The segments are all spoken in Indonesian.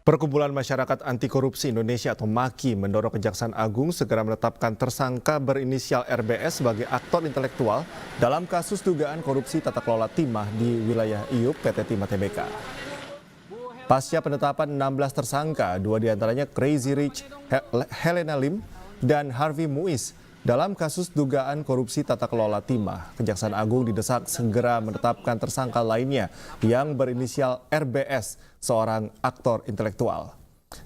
Perkumpulan Masyarakat Anti Korupsi Indonesia atau MAKI mendorong Kejaksaan Agung segera menetapkan tersangka berinisial RBS sebagai aktor intelektual dalam kasus dugaan korupsi tata kelola timah di wilayah IUP PT Timah Tbk. Pasca penetapan 16 tersangka, 2 diantaranya Crazy Rich, Helena Lim, dan Harvey Muiz dalam kasus dugaan korupsi tata kelola timah. Kejaksaan Agung didesak segera menetapkan tersangka lainnya yang berinisial RBS, seorang aktor intelektual.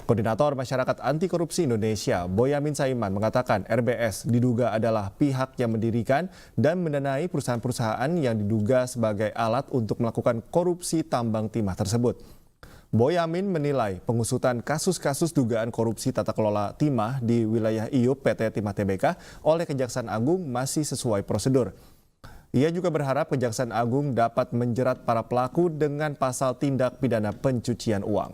Koordinator Masyarakat Anti Korupsi Indonesia, Boyamin Saiman, mengatakan RBS diduga adalah pihak yang mendirikan dan mendanai perusahaan-perusahaan yang diduga sebagai alat untuk melakukan korupsi tambang timah tersebut. Boyamin menilai pengusutan kasus-kasus dugaan korupsi tata kelola timah di wilayah IUP PT Timah Tbk oleh Kejaksaan Agung masih sesuai prosedur. Ia juga berharap Kejaksaan Agung dapat menjerat para pelaku dengan pasal tindak pidana pencucian uang.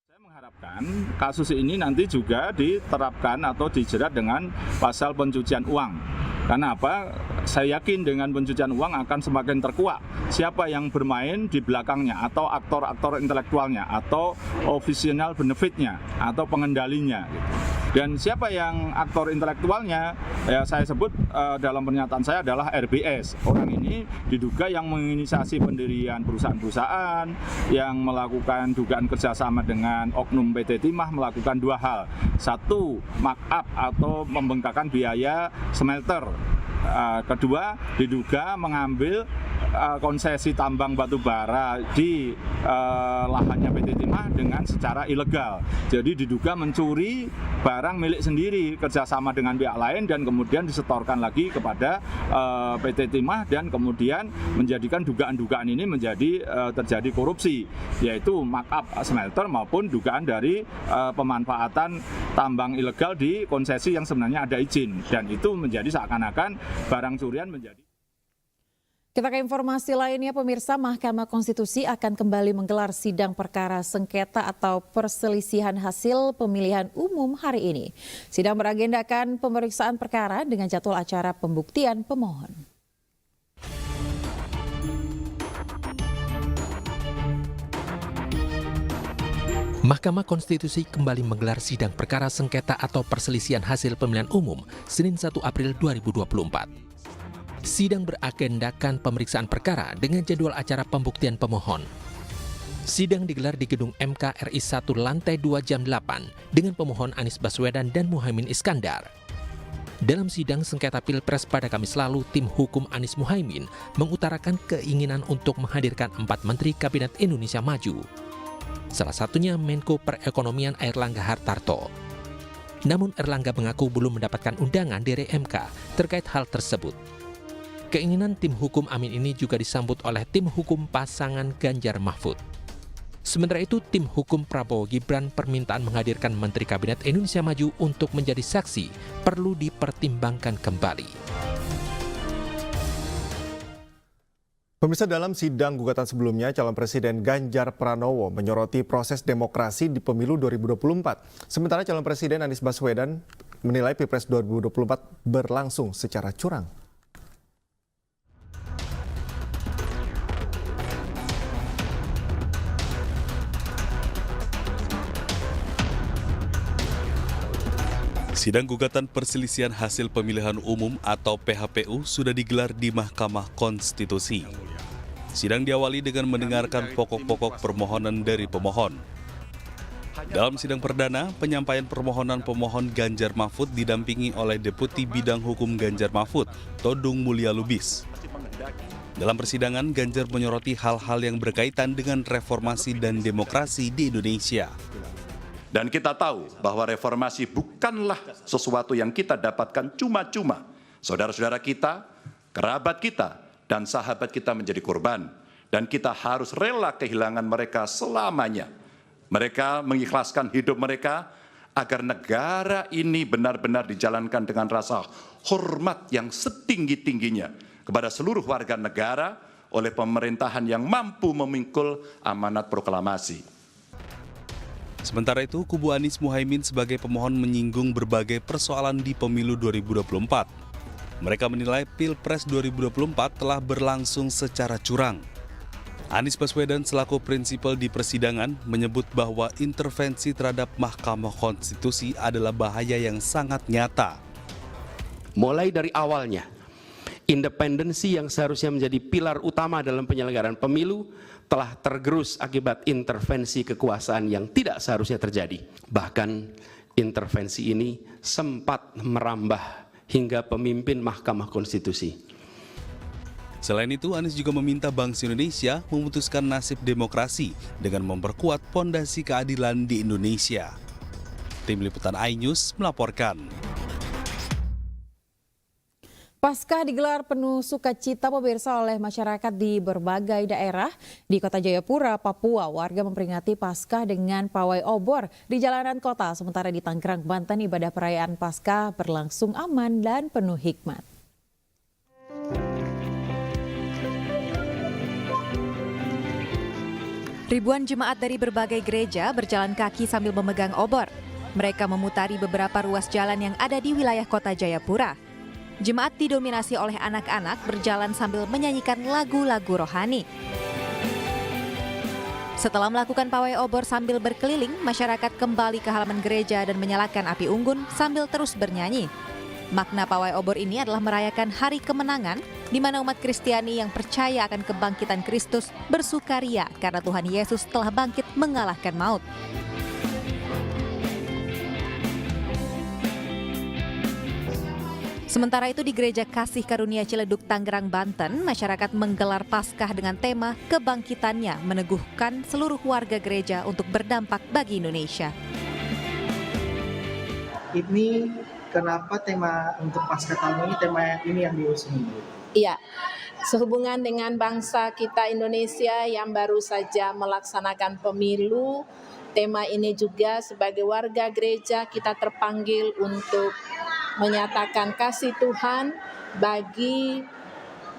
Saya mengharapkan kasus ini nanti juga diterapkan atau dijerat dengan pasal pencucian uang. Karena apa? Saya yakin dengan pencucian uang akan semakin terkuak siapa yang bermain di belakangnya atau aktor-aktor intelektualnya atau official benefitnya atau pengendalinya. Dan siapa yang aktor intelektualnya, ya saya sebut dalam pernyataan saya adalah RBS. Orang ini diduga yang menginisiasi pendirian perusahaan-perusahaan, yang melakukan dugaan kerjasama dengan oknum PT Timah melakukan 2 hal. 1, markup atau membengkakkan biaya smelter. Kedua, diduga mengambil konsesi tambang batu bara di lahannya PT Timah dengan secara ilegal. Jadi diduga mencuri barang milik sendiri kerjasama dengan pihak lain dan kemudian disetorkan lagi kepada PT Timah dan kemudian menjadikan dugaan-dugaan ini menjadi terjadi korupsi, yaitu markup smelter maupun dugaan dari pemanfaatan tambang ilegal di konsesi yang sebenarnya ada izin, dan itu menjadi seakan-akan barang curian menjadi. Kita ke informasi lainnya, pemirsa. Mahkamah Konstitusi akan kembali menggelar sidang perkara sengketa atau perselisihan hasil pemilihan umum hari ini. Sidang beragendakan pemeriksaan perkara dengan jadwal acara pembuktian pemohon. Mahkamah Konstitusi kembali menggelar sidang perkara sengketa atau perselisihan hasil pemilihan umum Senin 1 April 2024. Sidang beragendakan pemeriksaan perkara dengan jadwal acara pembuktian pemohon. Sidang digelar di gedung MK RI 1 lantai 2 jam 8 dengan pemohon Anies Baswedan dan Muhaimin Iskandar. Dalam sidang sengketa Pilpres pada Kamis lalu, tim hukum Anies Muhaimin mengutarakan keinginan untuk menghadirkan 4 Menteri Kabinet Indonesia Maju. Salah satunya Menko Perekonomian Airlangga Hartarto. Namun Erlangga mengaku belum mendapatkan undangan dari MK terkait hal tersebut. Keinginan tim hukum Amin ini juga disambut oleh tim hukum pasangan Ganjar Mahfud. Sementara itu, tim hukum Prabowo Gibran permintaan menghadirkan Menteri Kabinet Indonesia Maju untuk menjadi saksi perlu dipertimbangkan kembali. Pemirsa, dalam sidang gugatan sebelumnya, calon presiden Ganjar Pranowo menyoroti proses demokrasi di pemilu 2024. Sementara calon presiden Anies Baswedan menilai Pilpres 2024 berlangsung secara curang. Sidang gugatan perselisihan hasil pemilihan umum atau PHPU sudah digelar di Mahkamah Konstitusi. Sidang diawali dengan mendengarkan pokok-pokok permohonan dari pemohon. Dalam sidang perdana, penyampaian permohonan pemohon Ganjar Mahfud didampingi oleh Deputi Bidang Hukum Ganjar Mahfud, Todung Mulya Lubis. Dalam persidangan, Ganjar menyoroti hal-hal yang berkaitan dengan reformasi dan demokrasi di Indonesia. Dan kita tahu bahwa reformasi bukanlah sesuatu yang kita dapatkan cuma-cuma. Saudara-saudara kita, kerabat kita, dan sahabat kita menjadi korban. Dan kita harus rela kehilangan mereka selamanya. Mereka mengikhlaskan hidup mereka agar negara ini benar-benar dijalankan dengan rasa hormat yang setinggi-tingginya kepada seluruh warga negara oleh pemerintahan yang mampu memikul amanat proklamasi. Sementara itu, kubu Anies Muhaimin sebagai pemohon menyinggung berbagai persoalan di pemilu 2024. Mereka menilai Pilpres 2024 telah berlangsung secara curang. Anies Baswedan selaku prinsipal di persidangan menyebut bahwa intervensi terhadap Mahkamah Konstitusi adalah bahaya yang sangat nyata. Mulai dari awalnya, independensi yang seharusnya menjadi pilar utama dalam penyelenggaraan pemilu telah tergerus akibat intervensi kekuasaan yang tidak seharusnya terjadi. Bahkan intervensi ini sempat merambah hingga pemimpin Mahkamah Konstitusi. Selain itu, Anies juga meminta bangsa Indonesia memutuskan nasib demokrasi dengan memperkuat pondasi keadilan di Indonesia. Tim Liputan iNews melaporkan. Paskah digelar penuh sukacita pemirsa oleh masyarakat di berbagai daerah. Di Kota Jayapura, Papua, warga memperingati Paskah dengan pawai obor di jalanan kota. Sementara di Tangerang, Banten, ibadah perayaan Paskah berlangsung aman dan penuh hikmat. Ribuan jemaat dari berbagai gereja berjalan kaki sambil memegang obor. Mereka memutari beberapa ruas jalan yang ada di wilayah Kota Jayapura. Jemaat didominasi oleh anak-anak berjalan sambil menyanyikan lagu-lagu rohani. Setelah melakukan pawai obor sambil berkeliling, masyarakat kembali ke halaman gereja dan menyalakan api unggun sambil terus bernyanyi. Makna pawai obor ini adalah merayakan hari kemenangan, di mana umat Kristiani yang percaya akan kebangkitan Kristus bersukaria karena Tuhan Yesus telah bangkit mengalahkan maut. Sementara itu di Gereja Kasih Karunia Ciledug, Tangerang, Banten, masyarakat menggelar Paskah dengan tema kebangkitannya meneguhkan seluruh warga gereja untuk berdampak bagi Indonesia. Ini kenapa tema untuk Paskah tahun ini, tema ini yang diusung? Iya, sehubungan dengan bangsa kita Indonesia yang baru saja melaksanakan pemilu, tema ini juga sebagai warga gereja kita terpanggil untuk menyatakan kasih Tuhan bagi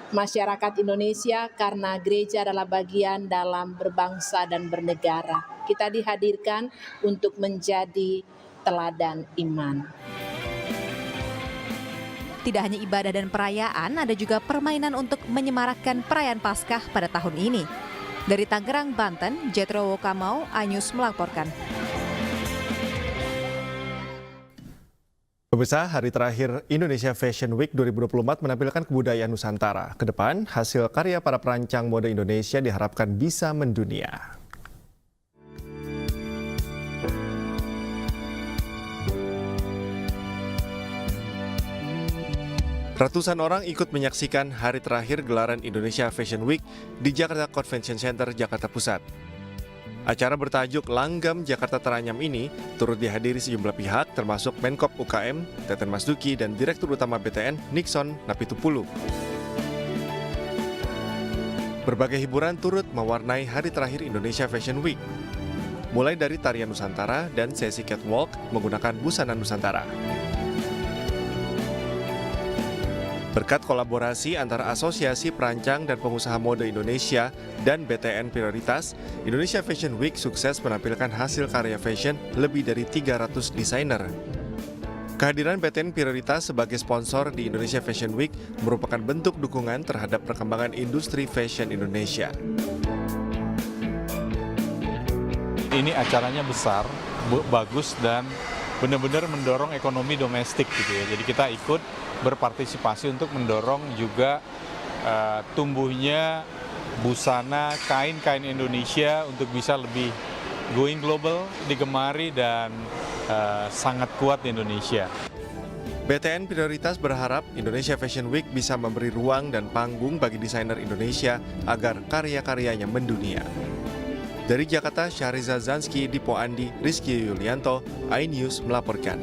masyarakat Indonesia karena gereja adalah bagian dalam berbangsa dan bernegara. Kita dihadirkan untuk menjadi teladan iman. Tidak hanya ibadah dan perayaan, ada juga permainan untuk menyemarakkan perayaan Paskah pada tahun ini. Dari Tangerang, Banten, Jetro Wokamau, iNews melaporkan. Pemirsa, hari terakhir Indonesia Fashion Week 2024 menampilkan kebudayaan Nusantara. Kedepan, hasil karya para perancang mode Indonesia diharapkan bisa mendunia. Ratusan orang ikut menyaksikan hari terakhir gelaran Indonesia Fashion Week di Jakarta Convention Center, Jakarta Pusat. Acara bertajuk Langgam Jakarta Teranyam ini turut dihadiri sejumlah pihak termasuk Menkop UKM, Teten Mas Duki, dan Direktur Utama BTN, Nixon Napitupulu. Berbagai hiburan turut mewarnai hari terakhir Indonesia Fashion Week. Mulai dari tarian Nusantara dan sesi catwalk menggunakan busana Nusantara. Berkat kolaborasi antara Asosiasi Perancang dan Pengusaha Mode Indonesia dan BTN Prioritas, Indonesia Fashion Week sukses menampilkan hasil karya fashion lebih dari 300 desainer. Kehadiran BTN Prioritas sebagai sponsor di Indonesia Fashion Week merupakan bentuk dukungan terhadap perkembangan industri fashion Indonesia. Ini acaranya besar, bagus, dan benar-benar mendorong ekonomi domestik gitu ya. Jadi kita ikut berpartisipasi untuk mendorong juga tumbuhnya busana kain-kain Indonesia untuk bisa lebih going global, digemari, dan sangat kuat di Indonesia. BTN Prioritas berharap Indonesia Fashion Week bisa memberi ruang dan panggung bagi desainer Indonesia agar karya-karyanya mendunia. Dari Jakarta, Syahriza Zanski, Dipo Andi, Rizky Yulianto, iNews melaporkan.